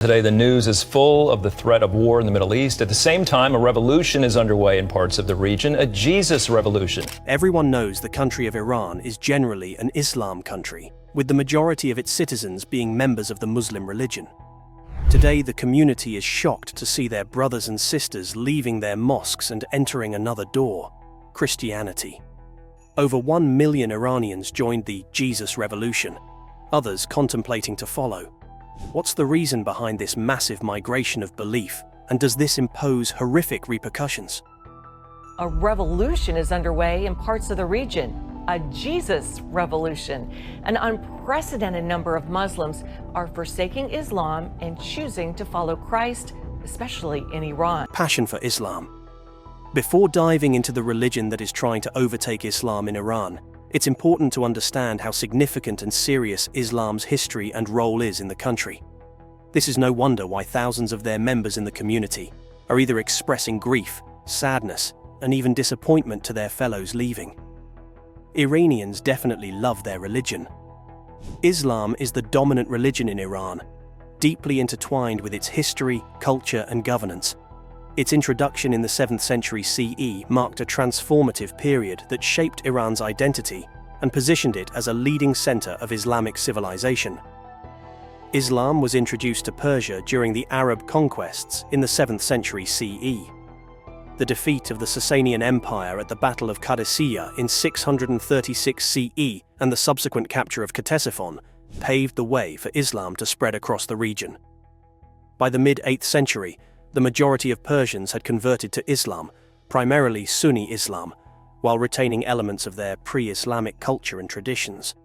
Today, the news is full of the threat of war in the Middle East. At the same time, a revolution is underway in parts of the region, a Jesus revolution. Everyone knows the country of Iran is generally an Islam country, with the majority of its citizens being members of the Muslim religion. Today, the community is shocked to see their brothers and sisters leaving their mosques and entering another door: Christianity. Over 1 million Iranians joined the Jesus revolution, others contemplating to follow. What's the reason behind this massive migration of belief, and does this impose horrific repercussions? A revolution is underway in parts of the region, a Jesus revolution. An unprecedented number of Muslims are forsaking Islam and choosing to follow Christ, especially in Iran. Passion for Islam. Before diving into the religion that is trying to overtake Islam in Iran, it's important to understand how significant and serious Islam's history and role is in the country. This is no wonder why thousands of their members in the community are either expressing grief, sadness, and even disappointment to their fellows leaving. Iranians definitely love their religion. Islam is the dominant religion in Iran, deeply intertwined with its history, culture, and governance. Its introduction in the 7th century CE marked a transformative period that shaped Iran's identity and positioned it as a leading center of Islamic civilization. Islam was introduced to Persia during the Arab conquests in the 7th century CE. The defeat of the Sasanian Empire at the Battle of Qadisiyah in 636 CE and the subsequent capture of Ctesiphon paved the way for Islam to spread across the region. By the mid-8th century, the majority of Persians had converted to Islam, primarily Sunni Islam, while retaining elements of their pre-Islamic culture and traditions.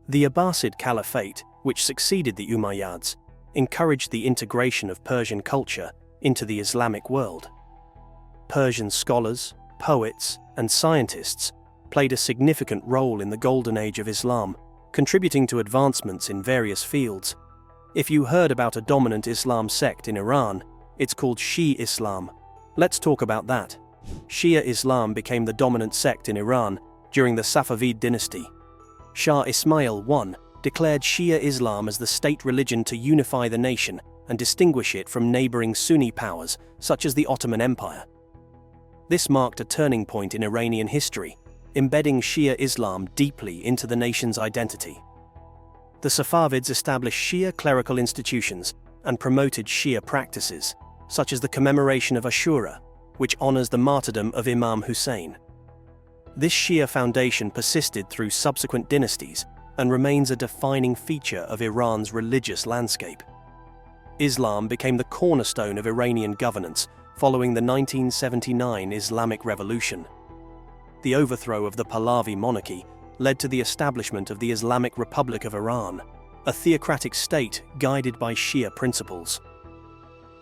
The Abbasid Caliphate, which succeeded the Umayyads, encouraged the integration of Persian culture into the Islamic world. Persian scholars, poets, and scientists played a significant role in the Golden Age of Islam, contributing to advancements in various fields. If you heard about a dominant Islam sect in Iran, it's called Shia Islam. Let's talk about that. Shia Islam became the dominant sect in Iran during the Safavid dynasty. Shah Ismail I declared Shia Islam as the state religion to unify the nation and distinguish it from neighboring Sunni powers such as the Ottoman Empire. This marked a turning point in Iranian history, embedding Shia Islam deeply into the nation's identity. The Safavids established Shia clerical institutions and promoted Shia practices, such as the commemoration of Ashura, which honors the martyrdom of Imam Hussein. This Shia foundation persisted through subsequent dynasties and remains a defining feature of Iran's religious landscape. Islam became the cornerstone of Iranian governance following the 1979 Islamic Revolution. The overthrow of the Pahlavi monarchy led to the establishment of the Islamic Republic of Iran, a theocratic state guided by Shia principles.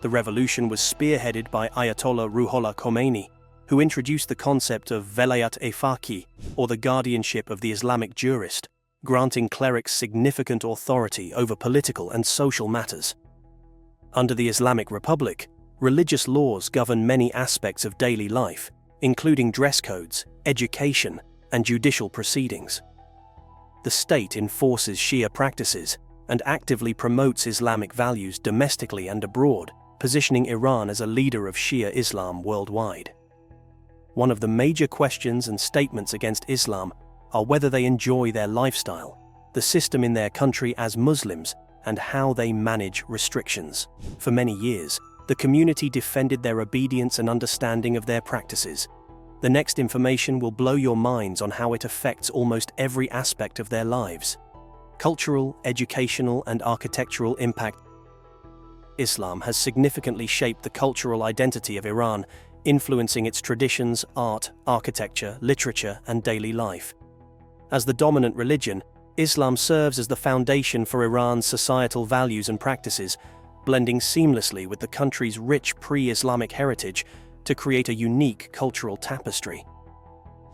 The revolution was spearheaded by Ayatollah Ruhollah Khomeini, who introduced the concept of velayat-e-faqih, or the guardianship of the Islamic jurist, granting clerics significant authority over political and social matters. Under the Islamic Republic, religious laws govern many aspects of daily life, including dress codes, education, and judicial proceedings. The state enforces Shia practices and actively promotes Islamic values domestically and abroad, positioning Iran as a leader of Shia Islam worldwide. One of the major questions and statements against Islam are whether they enjoy their lifestyle, the system in their country as Muslims, and how they manage restrictions. For many years, the community defended their obedience and understanding of their practices. The next information will blow your minds on how it affects almost every aspect of their lives. Cultural, educational, and architectural impact. Islam has significantly shaped the cultural identity of Iran, influencing its traditions, art, architecture, literature, and daily life. As the dominant religion, Islam serves as the foundation for Iran's societal values and practices, blending seamlessly with the country's rich pre-Islamic heritage to create a unique cultural tapestry.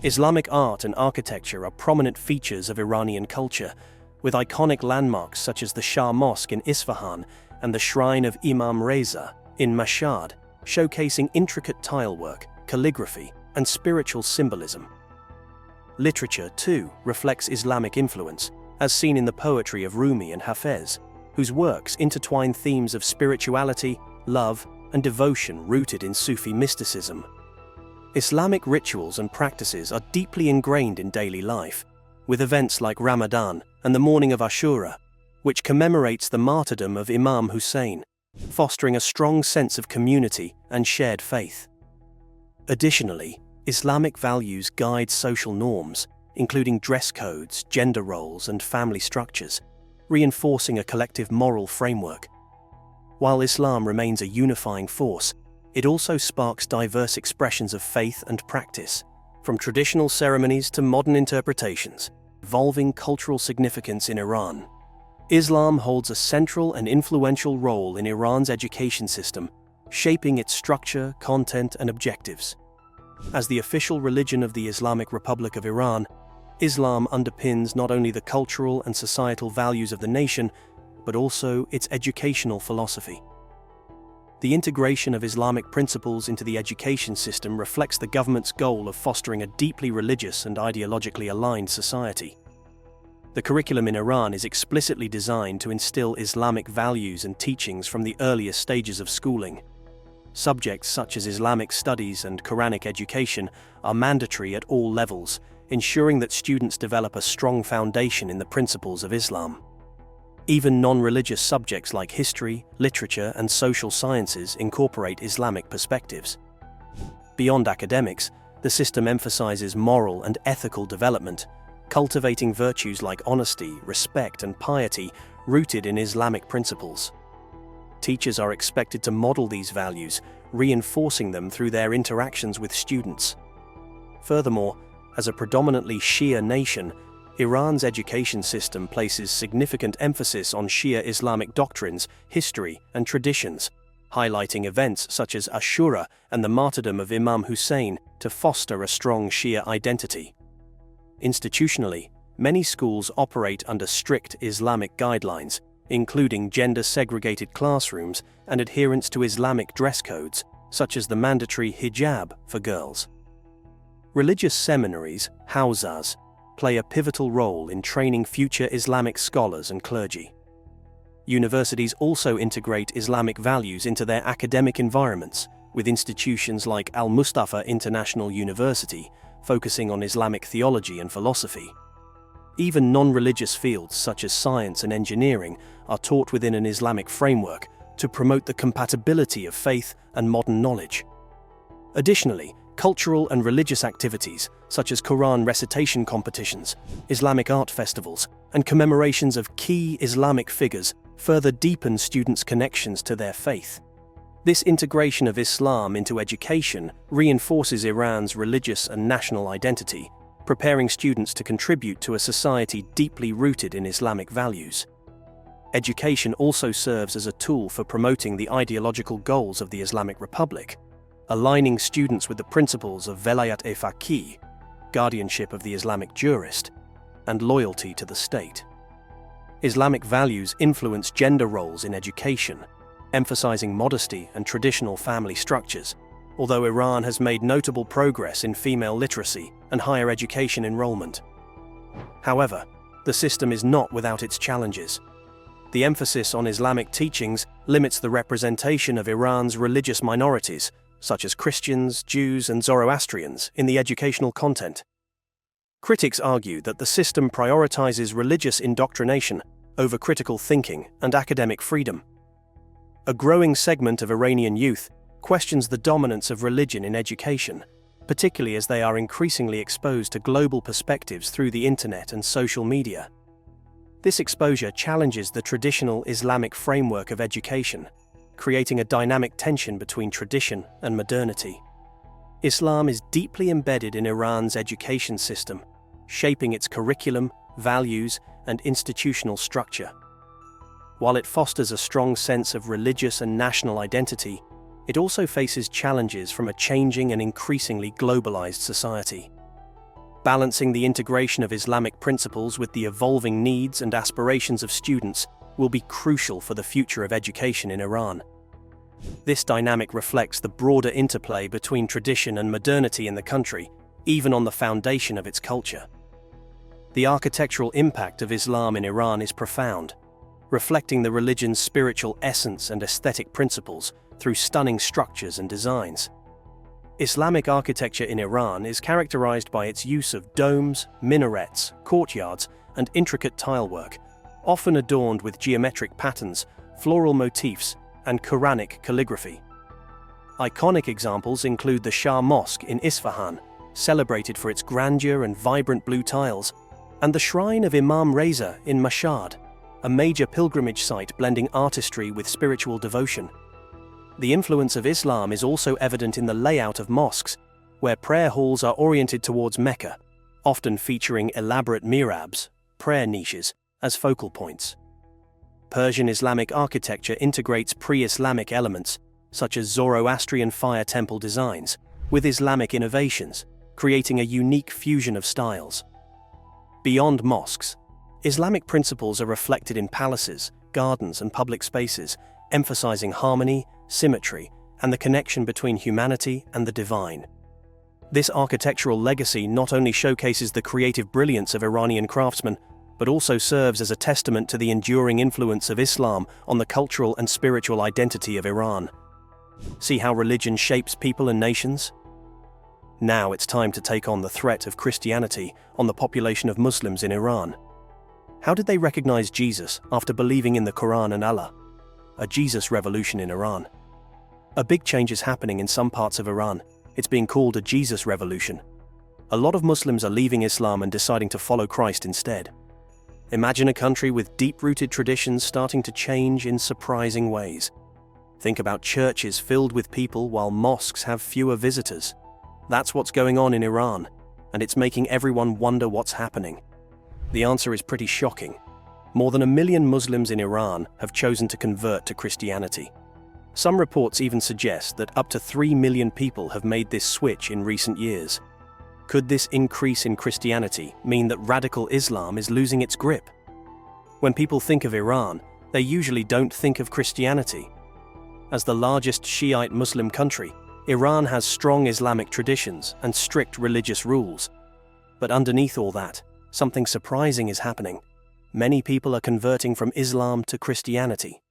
Islamic art and architecture are prominent features of Iranian culture, with iconic landmarks such as the Shah Mosque in Isfahan and the Shrine of Imam Reza in Mashhad, showcasing intricate tilework, calligraphy, and spiritual symbolism. Literature, too, reflects Islamic influence, as seen in the poetry of Rumi and Hafez, whose works intertwine themes of spirituality, love, and devotion rooted in Sufi mysticism. Islamic rituals and practices are deeply ingrained in daily life, with events like Ramadan and the morning of Ashura, which commemorates the martyrdom of Imam Hussein, fostering a strong sense of community and shared faith. Additionally, Islamic values guide social norms, including dress codes, gender roles, and family structures, reinforcing a collective moral framework. While Islam remains a unifying force, it also sparks diverse expressions of faith and practice, from traditional ceremonies to modern interpretations, evolving cultural significance in Iran. Islam holds a central and influential role in Iran's education system, shaping its structure, content, and objectives. As the official religion of the Islamic Republic of Iran, Islam underpins not only the cultural and societal values of the nation, but also its educational philosophy. The integration of Islamic principles into the education system reflects the government's goal of fostering a deeply religious and ideologically aligned society. The curriculum in Iran is explicitly designed to instill Islamic values and teachings from the earliest stages of schooling. Subjects such as Islamic studies and Quranic education are mandatory at all levels, ensuring that students develop a strong foundation in the principles of Islam. Even non-religious subjects like history, literature, and social sciences incorporate Islamic perspectives. Beyond academics, the system emphasizes moral and ethical development, cultivating virtues like honesty, respect, and piety rooted in Islamic principles. Teachers are expected to model these values, reinforcing them through their interactions with students. Furthermore, as a predominantly Shia nation, Iran's education system places significant emphasis on Shia Islamic doctrines, history, and traditions, highlighting events such as Ashura and the martyrdom of Imam Hussein to foster a strong Shia identity. Institutionally, many schools operate under strict Islamic guidelines, including gender-segregated classrooms and adherence to Islamic dress codes, such as the mandatory hijab for girls. Religious seminaries, hawzas, play a pivotal role in training future Islamic scholars and clergy. Universities also integrate Islamic values into their academic environments, with institutions like Al-Mustafa International University focusing on Islamic theology and philosophy. Even non-religious fields such as science and engineering are taught within an Islamic framework to promote the compatibility of faith and modern knowledge. Additionally, cultural and religious activities, such as Quran recitation competitions, Islamic art festivals, and commemorations of key Islamic figures further deepen students' connections to their faith. This integration of Islam into education reinforces Iran's religious and national identity, preparing students to contribute to a society deeply rooted in Islamic values. Education also serves as a tool for promoting the ideological goals of the Islamic Republic, aligning students with the principles of velayat-e-faqih, guardianship of the Islamic jurist, and loyalty to the state. Islamic values influence gender roles in education, emphasizing modesty and traditional family structures, although Iran has made notable progress in female literacy and higher education enrollment. However, the system is not without its challenges. The emphasis on Islamic teachings limits the representation of Iran's religious minorities, such as Christians, Jews, and Zoroastrians, in the educational content. Critics argue that the system prioritizes religious indoctrination over critical thinking and academic freedom. A growing segment of Iranian youth questions the dominance of religion in education, particularly as they are increasingly exposed to global perspectives through the internet and social media. This exposure challenges the traditional Islamic framework of education, creating a dynamic tension between tradition and modernity. Islam is deeply embedded in Iran's education system, shaping its curriculum, values, and institutional structure. While it fosters a strong sense of religious and national identity, it also faces challenges from a changing and increasingly globalized society. Balancing the integration of Islamic principles with the evolving needs and aspirations of students will be crucial for the future of education in Iran. This dynamic reflects the broader interplay between tradition and modernity in the country, even on the foundation of its culture. The architectural impact of Islam in Iran is profound. reflecting the religion's spiritual essence and aesthetic principles through stunning structures and designs. Islamic architecture in Iran is characterized by its use of domes, minarets, courtyards, and intricate tilework, often adorned with geometric patterns, floral motifs, and Quranic calligraphy. Iconic examples include the Shah Mosque in Isfahan, celebrated for its grandeur and vibrant blue tiles, and the shrine of Imam Reza in Mashhad, a major pilgrimage site blending artistry with spiritual devotion. The influence of Islam is also evident in the layout of mosques, where prayer halls are oriented towards Mecca, often featuring elaborate mihrabs, prayer niches, as focal points. Persian Islamic architecture integrates pre-Islamic elements, such as Zoroastrian fire temple designs, with Islamic innovations, creating a unique fusion of styles. Beyond mosques, Islamic principles are reflected in palaces, gardens, and public spaces, emphasizing harmony, symmetry, and the connection between humanity and the divine. This architectural legacy not only showcases the creative brilliance of Iranian craftsmen, but also serves as a testament to the enduring influence of Islam on the cultural and spiritual identity of Iran. See how religion shapes people and nations? Now it's time to take on the threat of Christianity on the population of Muslims in Iran. How did they recognize Jesus after believing in the Quran and Allah? A Jesus revolution in Iran. A big change is happening in some parts of Iran. It's being called a Jesus revolution. A lot of Muslims are leaving Islam and deciding to follow Christ instead. Imagine a country with deep-rooted traditions starting to change in surprising ways. Think about churches filled with people while mosques have fewer visitors. That's what's going on in Iran, and it's making everyone wonder what's happening. The answer is pretty shocking. More than 1 million Muslims in Iran have chosen to convert to Christianity. Some reports even suggest that up to 3 million people have made this switch in recent years. Could this increase in Christianity mean that radical Islam is losing its grip? When people think of Iran, they usually don't think of Christianity. As the largest Shiite Muslim country, Iran has strong Islamic traditions and strict religious rules. But underneath all that, something surprising is happening. Many people are converting from Islam to Christianity.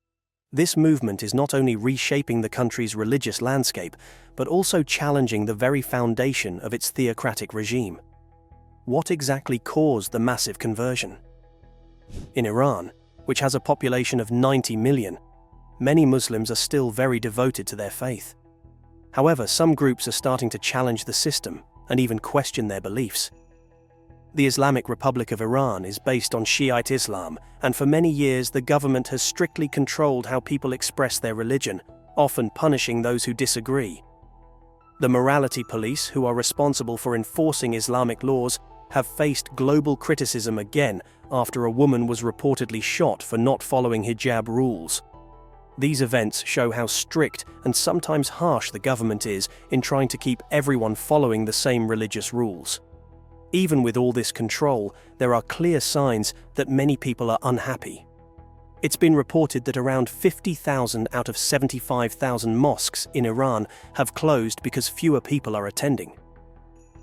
This movement is not only reshaping the country's religious landscape, but also challenging the very foundation of its theocratic regime. What exactly caused the massive conversion? In Iran, which has a population of 90 million, many Muslims are still very devoted to their faith. However, some groups are starting to challenge the system and even question their beliefs. The Islamic Republic of Iran is based on Shiite Islam, and for many years the government has strictly controlled how people express their religion, often punishing those who disagree. The morality police, who are responsible for enforcing Islamic laws, have faced global criticism again after a woman was reportedly shot for not following hijab rules. These events show how strict and sometimes harsh the government is in trying to keep everyone following the same religious rules. Even with all this control, there are clear signs that many people are unhappy. It's been reported that around 50,000 out of 75,000 mosques in Iran have closed because fewer people are attending.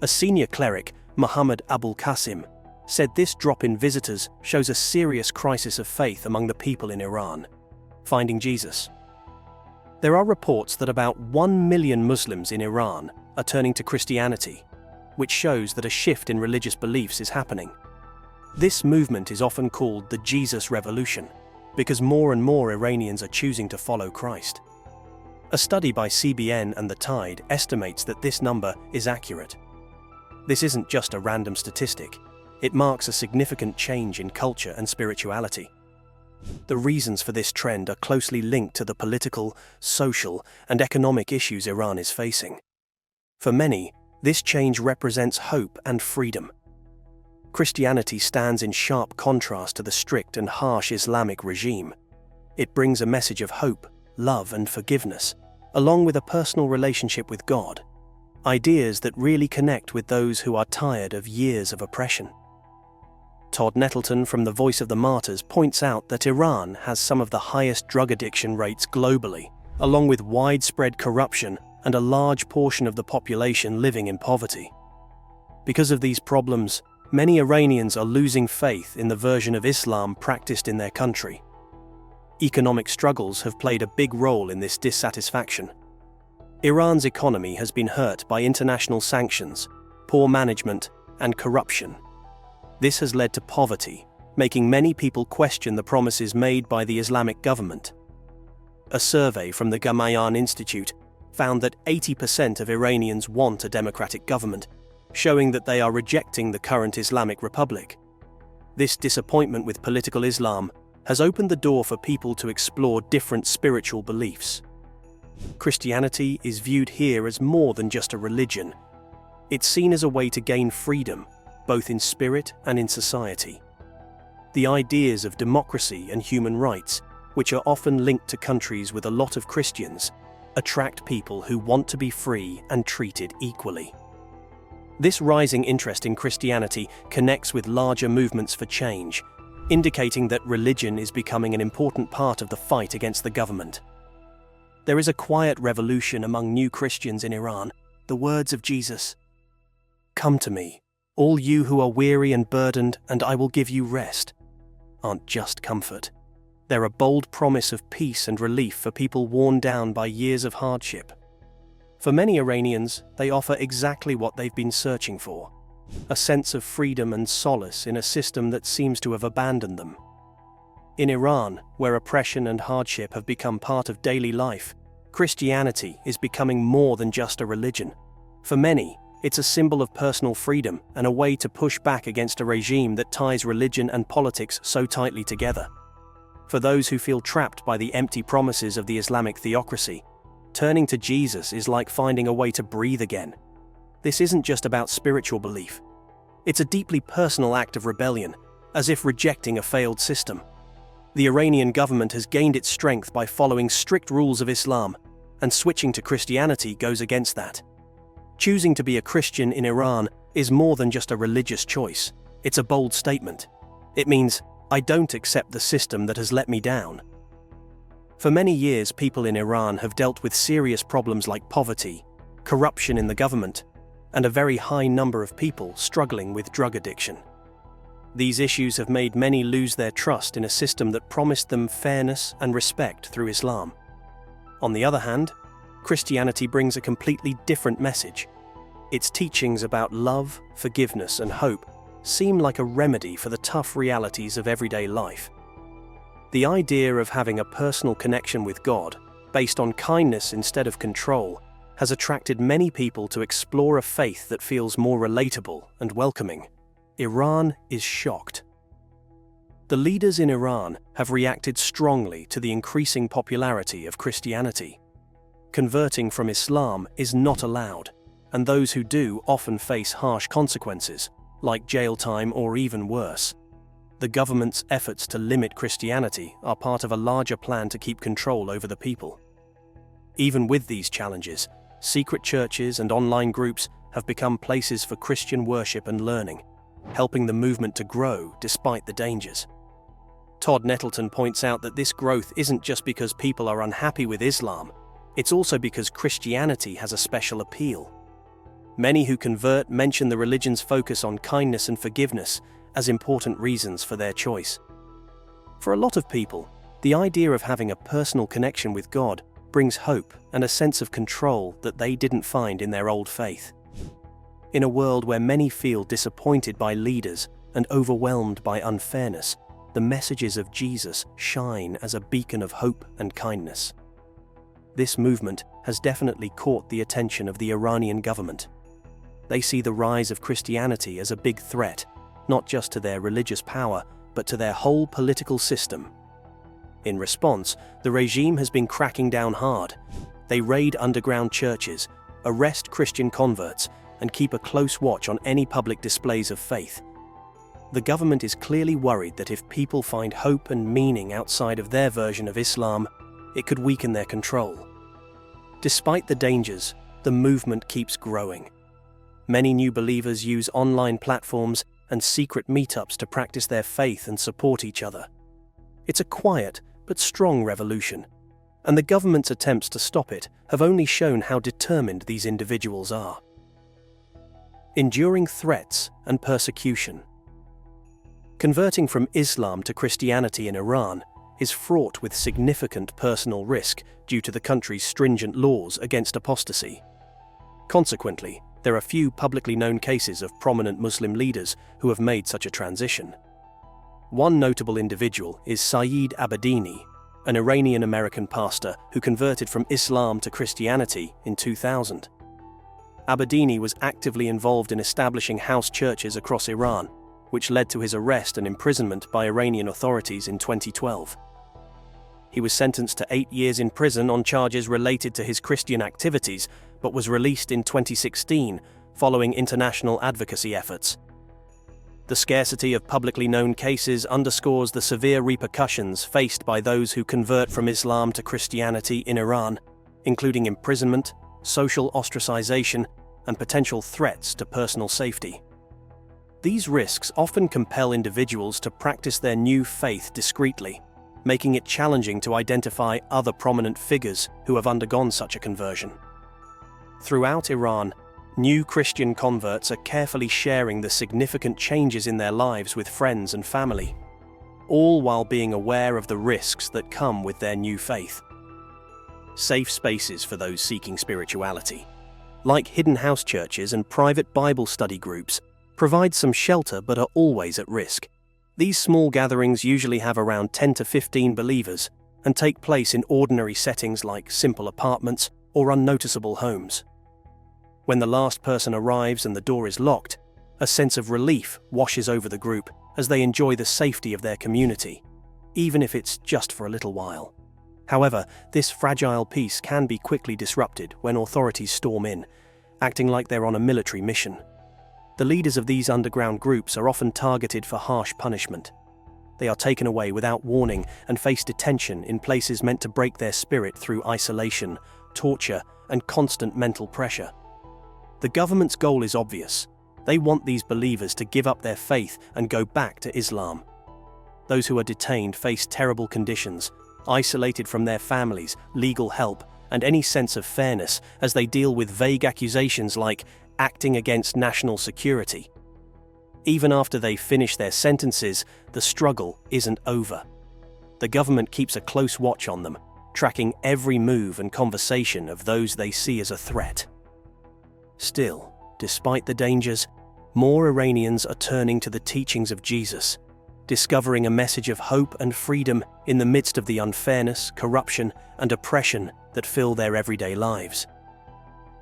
A senior cleric, Muhammad Abul Qasim, said this drop in visitors shows a serious crisis of faith among the people in Iran. Finding Jesus. There are reports that about 1 million Muslims in Iran are turning to Christianity, which shows that a shift in religious beliefs is happening. This movement is often called the Jesus Revolution, because more and more Iranians are choosing to follow Christ. A study by CBN and The Tide estimates that this number is accurate. This isn't just a random statistic. It marks a significant change in culture and spirituality. The reasons for this trend are closely linked to the political, social, and economic issues Iran is facing. For many, this change represents hope and freedom. Christianity stands in sharp contrast to the strict and harsh Islamic regime. It brings a message of hope, love, and forgiveness, along with a personal relationship with God, ideas that really connect with those who are tired of years of oppression. Todd Nettleton from The Voice of the Martyrs points out that Iran has some of the highest drug addiction rates globally, along with widespread corruption and a large portion of the population living in poverty. Because of these problems, many Iranians are losing faith in the version of Islam practiced in their country. Economic struggles have played a big role in this dissatisfaction. Iran's economy has been hurt by international sanctions, poor management, and corruption. This has led to poverty, making many people question the promises made by the Islamic government. A survey from the Gamayan Institute found that 80% of Iranians want a democratic government, showing that they are rejecting the current Islamic Republic. This disappointment with political Islam has opened the door for people to explore different spiritual beliefs. Christianity is viewed here as more than just a religion. It's seen as a way to gain freedom, both in spirit and in society. The ideas of democracy and human rights, which are often linked to countries with a lot of Christians, attract people who want to be free and treated equally. This rising interest in Christianity connects with larger movements for change, indicating that religion is becoming an important part of the fight against the government. There is a quiet revolution among new Christians in Iran. The words of Jesus, "Come to me, all you who are weary and burdened, and I will give you rest," aren't just comfort. They're a bold promise of peace and relief for people worn down by years of hardship. For many Iranians, they offer exactly what they've been searching for: a sense of freedom and solace in a system that seems to have abandoned them. In Iran, where oppression and hardship have become part of daily life, Christianity is becoming more than just a religion. For many, it's a symbol of personal freedom and a way to push back against a regime that ties religion and politics so tightly together. For those who feel trapped by the empty promises of the Islamic theocracy, turning to Jesus is like finding a way to breathe again. This isn't just about spiritual belief. It's a deeply personal act of rebellion, as if rejecting a failed system. The Iranian government has gained its strength by following strict rules of Islam, and switching to Christianity goes against that. Choosing to be a Christian in Iran is more than just a religious choice. It's a bold statement. It means, I don't accept the system that has let me down. For many years, people in Iran have dealt with serious problems like poverty, corruption in the government, and a very high number of people struggling with drug addiction. These issues have made many lose their trust in a system that promised them fairness and respect through Islam. On the other hand, Christianity brings a completely different message. Its teachings about love, forgiveness, and hope seem like a remedy for the tough realities of everyday life. The idea of having a personal connection with God, based on kindness instead of control, has attracted many people to explore a faith that feels more relatable and welcoming. Iran is shocked. The leaders in Iran have reacted strongly to the increasing popularity of Christianity. Converting from Islam is not allowed, and those who do often face harsh consequences, like jail time or even worse. The government's efforts to limit Christianity are part of a larger plan to keep control over the people. Even with these challenges, secret churches and online groups have become places for Christian worship and learning, helping the movement to grow despite the dangers. Todd Nettleton points out that this growth isn't just because people are unhappy with Islam, it's also because Christianity has a special appeal. Many who convert mention the religion's focus on kindness and forgiveness as important reasons for their choice. For a lot of people, the idea of having a personal connection with God brings hope and a sense of control that they didn't find in their old faith. In a world where many feel disappointed by leaders and overwhelmed by unfairness, the messages of Jesus shine as a beacon of hope and kindness. This movement has definitely caught the attention of the Iranian government. They see the rise of Christianity as a big threat, not just to their religious power, but to their whole political system. In response, the regime has been cracking down hard. They raid underground churches, arrest Christian converts, and keep a close watch on any public displays of faith. The government is clearly worried that if people find hope and meaning outside of their version of Islam, it could weaken their control. Despite the dangers, the movement keeps growing. Many new believers use online platforms and secret meetups to practice their faith and support each other. It's a quiet but strong revolution, and the government's attempts to stop it have only shown how determined these individuals are. Enduring threats and persecution. Converting from Islam to Christianity in Iran is fraught with significant personal risk due to the country's stringent laws against apostasy. Consequently, there are few publicly known cases of prominent Muslim leaders who have made such a transition. One notable individual is Saeed Abedini, an Iranian-American pastor who converted from Islam to Christianity in 2000. Abedini was actively involved in establishing house churches across Iran, which led to his arrest and imprisonment by Iranian authorities in 2012. He was sentenced to 8 years in prison on charges related to his Christian activities, but was released in 2016 following international advocacy efforts. The scarcity of publicly known cases underscores the severe repercussions faced by those who convert from Islam to Christianity in Iran, including imprisonment, social ostracization, and potential threats to personal safety. These risks often compel individuals to practice their new faith discreetly, making it challenging to identify other prominent figures who have undergone such a conversion. Throughout Iran, new Christian converts are carefully sharing the significant changes in their lives with friends and family, all while being aware of the risks that come with their new faith. Safe spaces for those seeking spirituality, like hidden house churches and private Bible study groups, provide some shelter but are always at risk. These small gatherings usually have around 10 to 15 believers and take place in ordinary settings like simple apartments or unnoticeable homes. When the last person arrives and the door is locked, a sense of relief washes over the group as they enjoy the safety of their community, even if it's just for a little while. However, this fragile peace can be quickly disrupted when authorities storm in, acting like they're on a military mission. The leaders of these underground groups are often targeted for harsh punishment. They are taken away without warning and face detention in places meant to break their spirit through isolation, torture, and constant mental pressure. The government's goal is obvious. They want these believers to give up their faith and go back to Islam. Those who are detained face terrible conditions, isolated from their families, legal help, and any sense of fairness as they deal with vague accusations like acting against national security. Even after they finish their sentences, the struggle isn't over. The government keeps a close watch on them, tracking every move and conversation of those they see as a threat. Still, despite the dangers, more Iranians are turning to the teachings of Jesus, discovering a message of hope and freedom in the midst of the unfairness, corruption, and oppression that fill their everyday lives.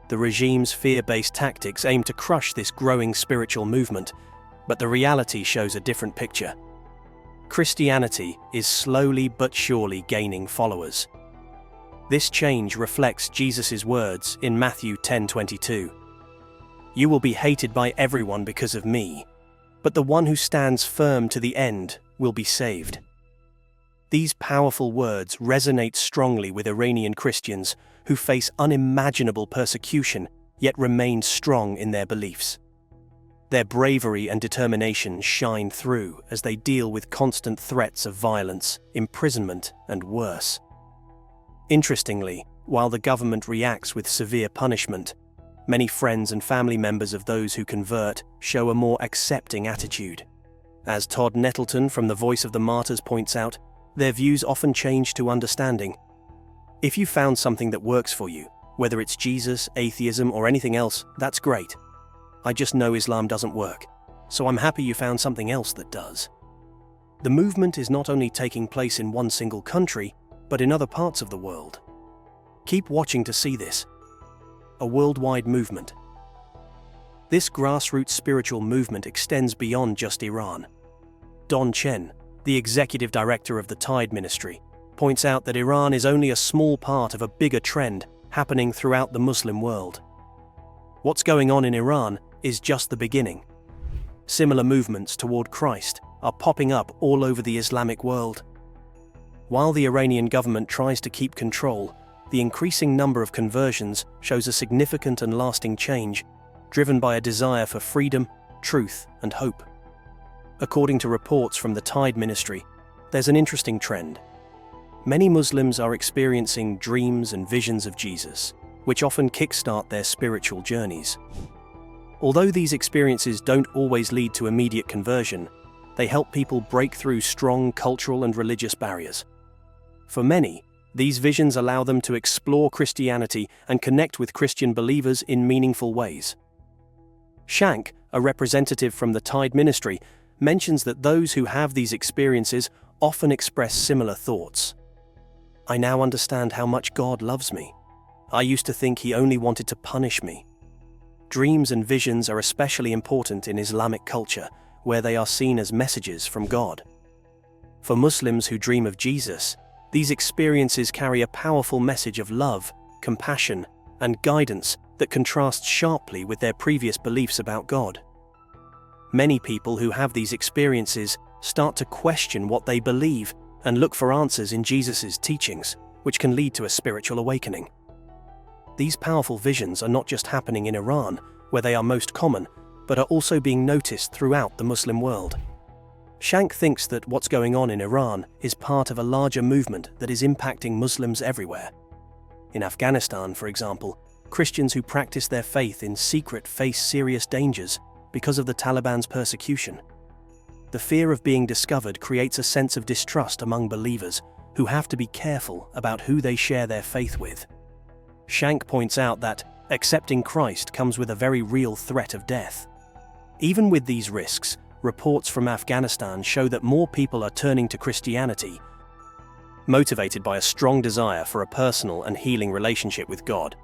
The regime's fear-based tactics aim to crush this growing spiritual movement, but the reality shows a different picture. Christianity is slowly but surely gaining followers. This change reflects Jesus' words in Matthew 10:22. "You will be hated by everyone because of me, but the one who stands firm to the end will be saved." These powerful words resonate strongly with Iranian Christians who face unimaginable persecution yet remain strong in their beliefs. Their bravery and determination shine through as they deal with constant threats of violence, imprisonment, and worse. Interestingly, while the government reacts with severe punishment, many friends and family members of those who convert show a more accepting attitude. As Todd Nettleton from The Voice of the Martyrs points out, their views often change to understanding. If you found something that works for you, whether it's Jesus, atheism, or anything else, that's great. I just know Islam doesn't work, so I'm happy you found something else that does. The movement is not only taking place in one single country, but in other parts of the world. Keep watching to see this. A worldwide movement. This grassroots spiritual movement extends beyond just Iran. Don Chen, the executive director of the Tide Ministry, points out that Iran is only a small part of a bigger trend happening throughout the Muslim world. What's going on in Iran is just the beginning. Similar movements toward Christ are popping up all over the Islamic world. While the Iranian government tries to keep control, the increasing number of conversions shows a significant and lasting change, driven by a desire for freedom, truth, and hope. According to reports from the Tide Ministry, there's an interesting trend. Many Muslims are experiencing dreams and visions of Jesus, which often kickstart their spiritual journeys. Although these experiences don't always lead to immediate conversion, they help people break through strong cultural and religious barriers. For many, these visions allow them to explore Christianity and connect with Christian believers in meaningful ways. Shank, a representative from the Tide Ministry, mentions that those who have these experiences often express similar thoughts. "I now understand how much God loves me. I used to think He only wanted to punish me." Dreams and visions are especially important in Islamic culture, where they are seen as messages from God. For Muslims who dream of Jesus, these experiences carry a powerful message of love, compassion, and guidance that contrasts sharply with their previous beliefs about God. Many people who have these experiences start to question what they believe and look for answers in Jesus' teachings, which can lead to a spiritual awakening. These powerful visions are not just happening in Iran, where they are most common, but are also being noticed throughout the Muslim world. Shank thinks that what's going on in Iran is part of a larger movement that is impacting Muslims everywhere. In Afghanistan, for example, Christians who practice their faith in secret face serious dangers because of the Taliban's persecution. The fear of being discovered creates a sense of distrust among believers who have to be careful about who they share their faith with. Shank points out that accepting Christ comes with a very real threat of death. Even with these risks, reports from Afghanistan show that more people are turning to Christianity, motivated by a strong desire for a personal and healing relationship with God.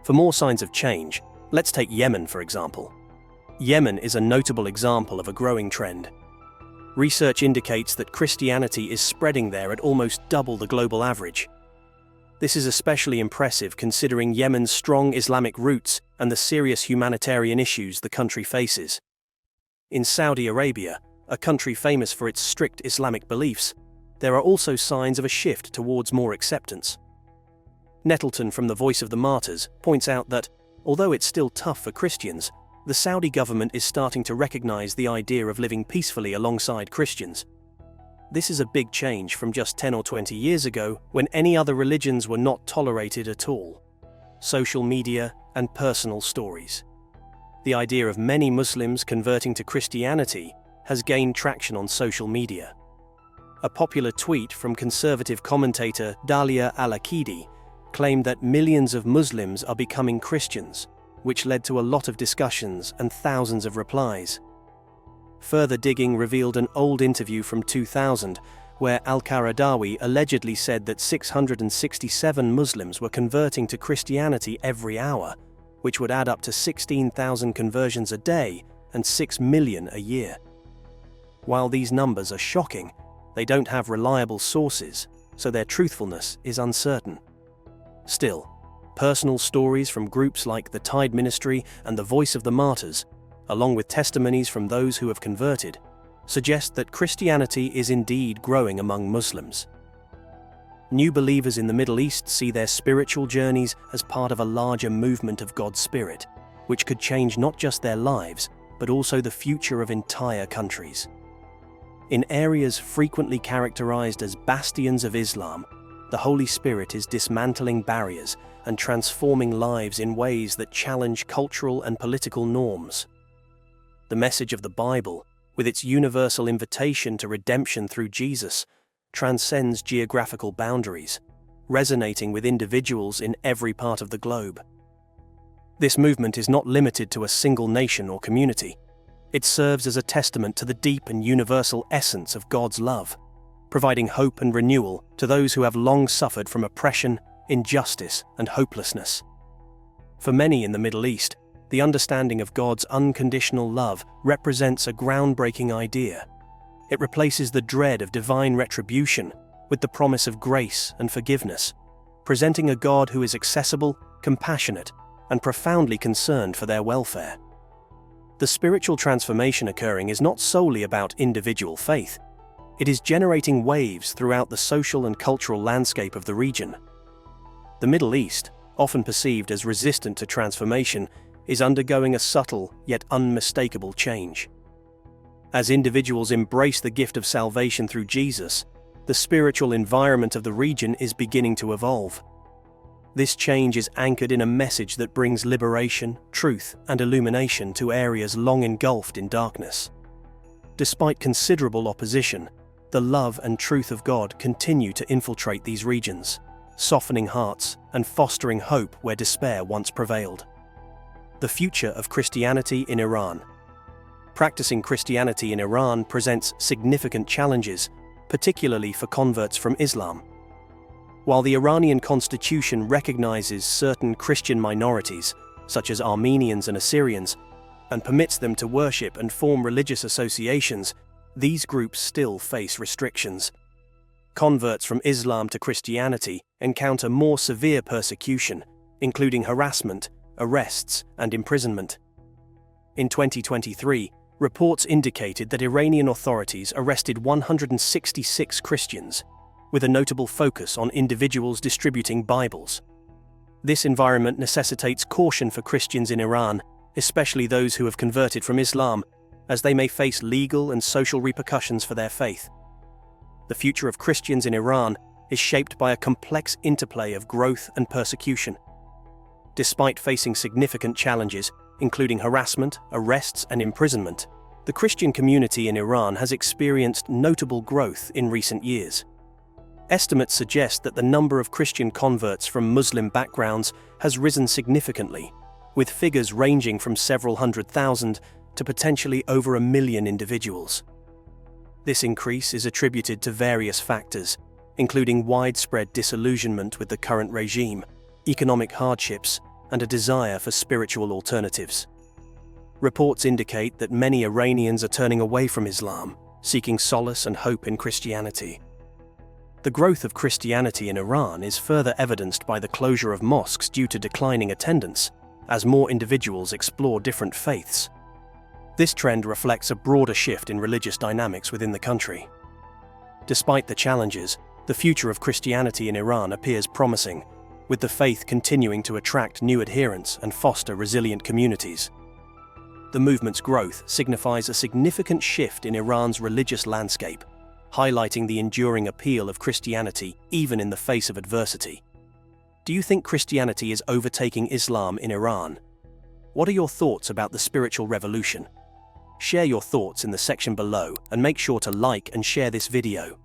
For more signs of change, let's take Yemen, for example. Yemen is a notable example of a growing trend. Research indicates that Christianity is spreading there at almost double the global average. This is especially impressive considering Yemen's strong Islamic roots and the serious humanitarian issues the country faces. In Saudi Arabia, a country famous for its strict Islamic beliefs, there are also signs of a shift towards more acceptance. Nettleton from the Voice of the Martyrs points out that, although it's still tough for Christians, the Saudi government is starting to recognize the idea of living peacefully alongside Christians. This is a big change from just 10 or 20 years ago, when any other religions were not tolerated at all. Social media and personal stories. The idea of many Muslims converting to Christianity has gained traction on social media. A popular tweet from conservative commentator Dalia Al-Akidi claimed that millions of Muslims are becoming Christians, which led to a lot of discussions and thousands of replies. Further digging revealed an old interview from 2000 where Al-Qaradawi allegedly said that 667 Muslims were converting to Christianity every hour, which would add up to 16,000 conversions a day and 6 million a year. While these numbers are shocking, they don't have reliable sources, so their truthfulness is uncertain. Still, personal stories from groups like the Tide Ministry and the Voice of the Martyrs, along with testimonies from those who have converted, suggest that Christianity is indeed growing among Muslims. New believers in the Middle East see their spiritual journeys as part of a larger movement of God's Spirit, which could change not just their lives, but also the future of entire countries. In areas frequently characterized as bastions of Islam, the Holy Spirit is dismantling barriers and transforming lives in ways that challenge cultural and political norms. The message of the Bible, with its universal invitation to redemption through Jesus, transcends geographical boundaries, resonating with individuals in every part of the globe. This movement is not limited to a single nation or community. It serves as a testament to the deep and universal essence of God's love, providing hope and renewal to those who have long suffered from oppression, injustice, and hopelessness. For many in the Middle East, the understanding of God's unconditional love represents a groundbreaking idea. It replaces the dread of divine retribution with the promise of grace and forgiveness, presenting a God who is accessible, compassionate, and profoundly concerned for their welfare. The spiritual transformation occurring is not solely about individual faith. It is generating waves throughout the social and cultural landscape of the region. The Middle East, often perceived as resistant to transformation, is undergoing a subtle yet unmistakable change. As individuals embrace the gift of salvation through Jesus, the spiritual environment of the region is beginning to evolve. This change is anchored in a message that brings liberation, truth, and illumination to areas long engulfed in darkness. Despite considerable opposition, the love and truth of God continue to infiltrate these regions, softening hearts and fostering hope where despair once prevailed. The future of Christianity in Iran. Practicing Christianity in Iran presents significant challenges, particularly for converts from Islam. While the Iranian constitution recognizes certain Christian minorities, such as Armenians and Assyrians, and permits them to worship and form religious associations, these groups still face restrictions. Converts from Islam to Christianity encounter more severe persecution, including harassment, arrests, and imprisonment. In 2023, reports indicated that Iranian authorities arrested 166 Christians, with a notable focus on individuals distributing Bibles. This environment necessitates caution for Christians in Iran, especially those who have converted from Islam, as they may face legal and social repercussions for their faith. The future of Christians in Iran is shaped by a complex interplay of growth and persecution. Despite facing significant challenges, including harassment, arrests, and imprisonment, the Christian community in Iran has experienced notable growth in recent years. Estimates suggest that the number of Christian converts from Muslim backgrounds has risen significantly, with figures ranging from several 100,000 to potentially over 1 million individuals. This increase is attributed to various factors, including widespread disillusionment with the current regime, economic hardships, and a desire for spiritual alternatives. Reports indicate that many Iranians are turning away from Islam, seeking solace and hope in Christianity. The growth of Christianity in Iran is further evidenced by the closure of mosques due to declining attendance, as more individuals explore different faiths. This trend reflects a broader shift in religious dynamics within the country. Despite the challenges, the future of Christianity in Iran appears promising, with the faith continuing to attract new adherents and foster resilient communities. The movement's growth signifies a significant shift in Iran's religious landscape, highlighting the enduring appeal of Christianity even in the face of adversity. Do you think Christianity is overtaking Islam in Iran? What are your thoughts about the spiritual revolution? Share your thoughts in the section below and make sure to like and share this video.